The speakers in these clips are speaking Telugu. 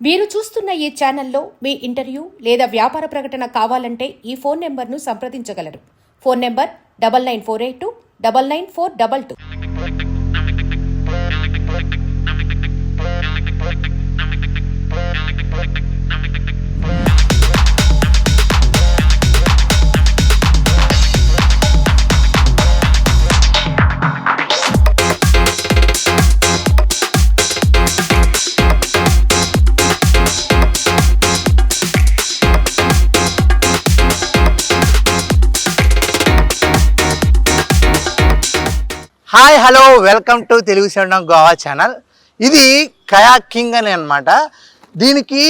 మీరు చూస్తున్న ఈ ఛానల్లో మీ ఇంటర్వ్యూ లేదా వ్యాపార ప్రకటన కావాలంటే ఈ ఫోన్ నెంబర్ను సంప్రదించగలరు. Phone number 9948 99422. Hi hello welcome to Telugu seven Goa channel. ఇది కయాకింగ్ అని అనమాట. దీనికి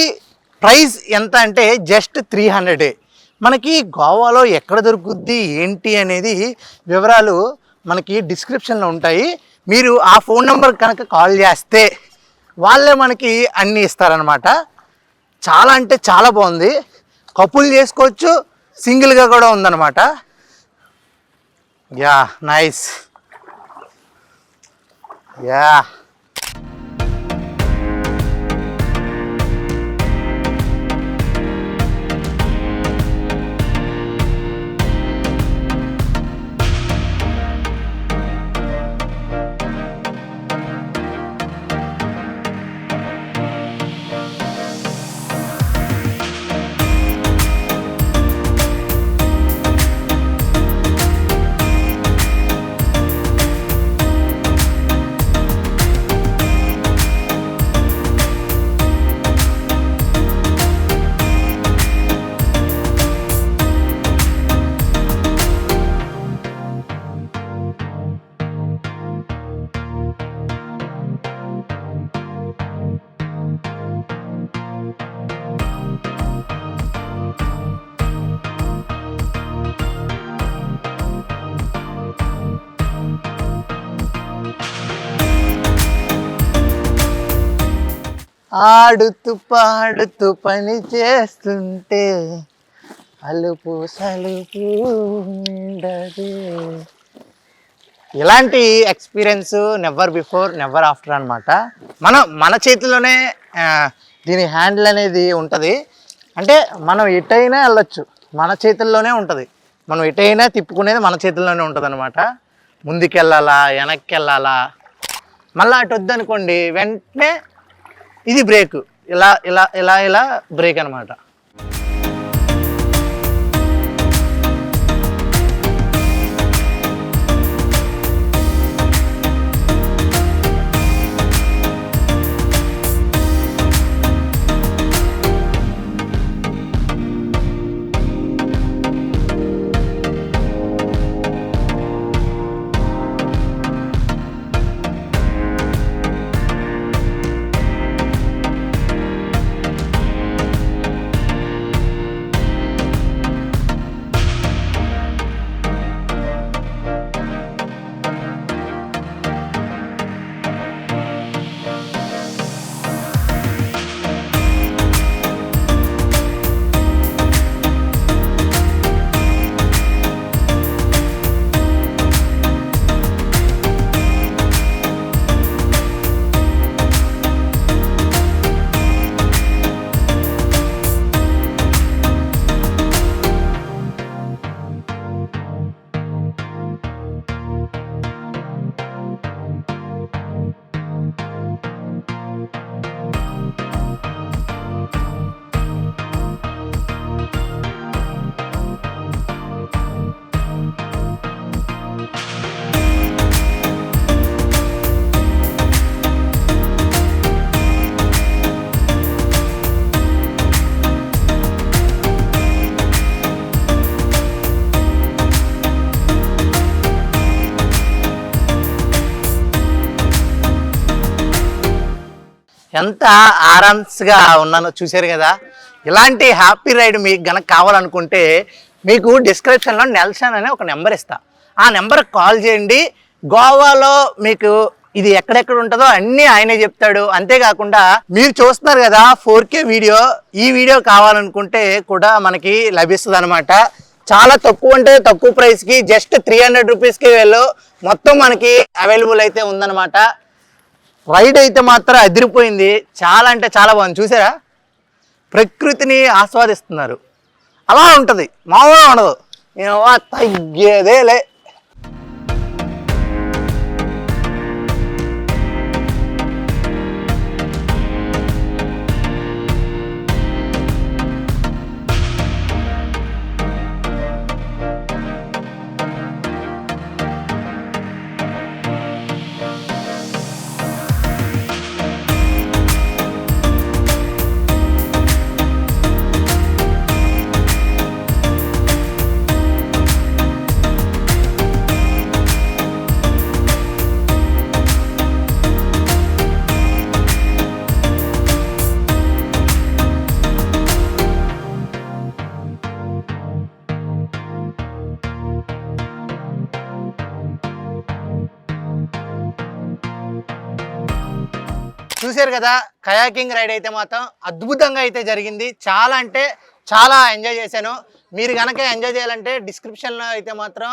ప్రైస్ ఎంత అంటే జస్ట్ 300. మనకి గోవాలో ఎక్కడ దొరుకుద్ది ఏంటి అనేది వివరాలు మనకి డిస్క్రిప్షన్లో ఉంటాయి. మీరు ఆ ఫోన్ నెంబర్ కనుక కాల్ చేస్తే వాళ్ళే మనకి అన్నీ ఇస్తారనమాట. చాలా అంటే చాలా బాగుంది. కపుల్ చేసుకోవచ్చు, సింగిల్గా కూడా ఉందన్నమాట. Yeah nice. Yeah. ఆడుతూ పాడుతూ పని చేస్తుంటే అలుపు సలుపు ఉండదు. ఇలాంటి experience never before never after అనమాట. మన చేతిలోనే దీని హ్యాండిల్ అనేది ఉంటుంది. అంటే మనం ఎటైనా వెళ్ళొచ్చు, మన చేతుల్లోనే ఉంటుంది. మనం ఎటైనా తిప్పుకునేది మన చేతుల్లోనే ఉంటుంది అనమాట. ముందుకు వెళ్ళాలా, వెనక్కి వెళ్ళాలా, మళ్ళీ అటు వద్దనుకోండి వెంటనే ఇది బ్రేక్, ఇలా ఇలా ఇలా ఇలా బ్రేక్ అనమాట. ఎంత ఆరామ్స్గా ఉన్నానో చూసారు కదా. ఇలాంటి హ్యాపీ రైడ్ మీకు గనక కావాలనుకుంటే మీకు డిస్క్రిప్షన్లో నెల్సన్ అనే ఒక నెంబర్ ఇస్తా. ఆ నెంబర్కి కాల్ చేయండి. గోవాలో మీకు ఇది ఎక్కడెక్కడ ఉంటుందో అన్నీ ఆయనే చెప్తాడు. అంతేకాకుండా మీరు చూస్తున్నారు కదా 4K వీడియో, ఈ వీడియో కావాలనుకుంటే కూడా మనకి లభిస్తుంది అనమాట. చాలా తక్కువ అంటే తక్కువ ప్రైస్కి జస్ట్ 300 రూపీస్కి వెళ్ళు మొత్తం మనకి అవైలబుల్ అయితే ఉందన్నమాట. రైడ్ అయితే మాత్రం అదిరిపోయింది. చాలా అంటే చాలా బాగుంది. చూసారా, ప్రకృతిని ఆస్వాదిస్తున్నారు. అలా ఉంటుంది, మామూలుగా ఉండదు. తగ్గేదేలే. చూశారు కదా, కయాకింగ్ రైడ్ అయితే మాత్రం అద్భుతంగా అయితే జరిగింది. చాలా అంటే చాలా ఎంజాయ్ చేశాను. మీరు కనుక ఎంజాయ్ చేయాలంటే డిస్క్రిప్షన్లో అయితే మాత్రం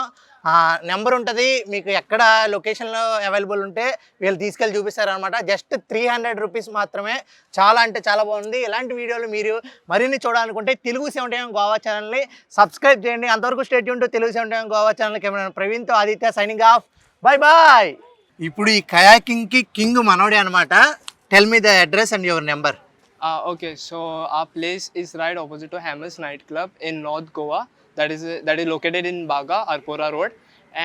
నెంబర్ ఉంటుంది. మీకు ఎక్కడ లొకేషన్లో అవైలబుల్ ఉంటే వీళ్ళు తీసుకెళ్ళి చూపిస్తారు అనమాట. జస్ట్ 300 రూపీస్ మాత్రమే. చాలా అంటే చాలా బాగుంది. ఇలాంటి వీడియోలు మీరు మరిన్ని చూడాలనుకుంటే తెలుగు 71 గోవా ఛానల్ని సబ్స్క్రైబ్ చేయండి. అంతవరకు stay tune to Telugu 71 Goa channel. Camera ప్రవీణ్తో Aditya signing off. Bye bye. ఇప్పుడు ఈ కయాకింగ్కి కింగ్ మనోడే అనమాట. Tell me the address and your number. Okay, so our place is right opposite to Hammers Nightclub in North Goa. That is located in Baga, Arpora Road.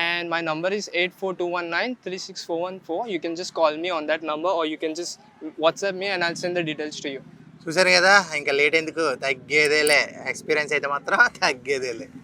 And my number is 84219 36414. You can just call me on that number, or you can just WhatsApp me and I'll send the details to you. చూసారు కదా, ఇంకా లేట్ ఎందుకు, తగ్గేదేలే. ఎక్స్పీరియన్స్ అయితే మాత్రం తగ్గేదేలే.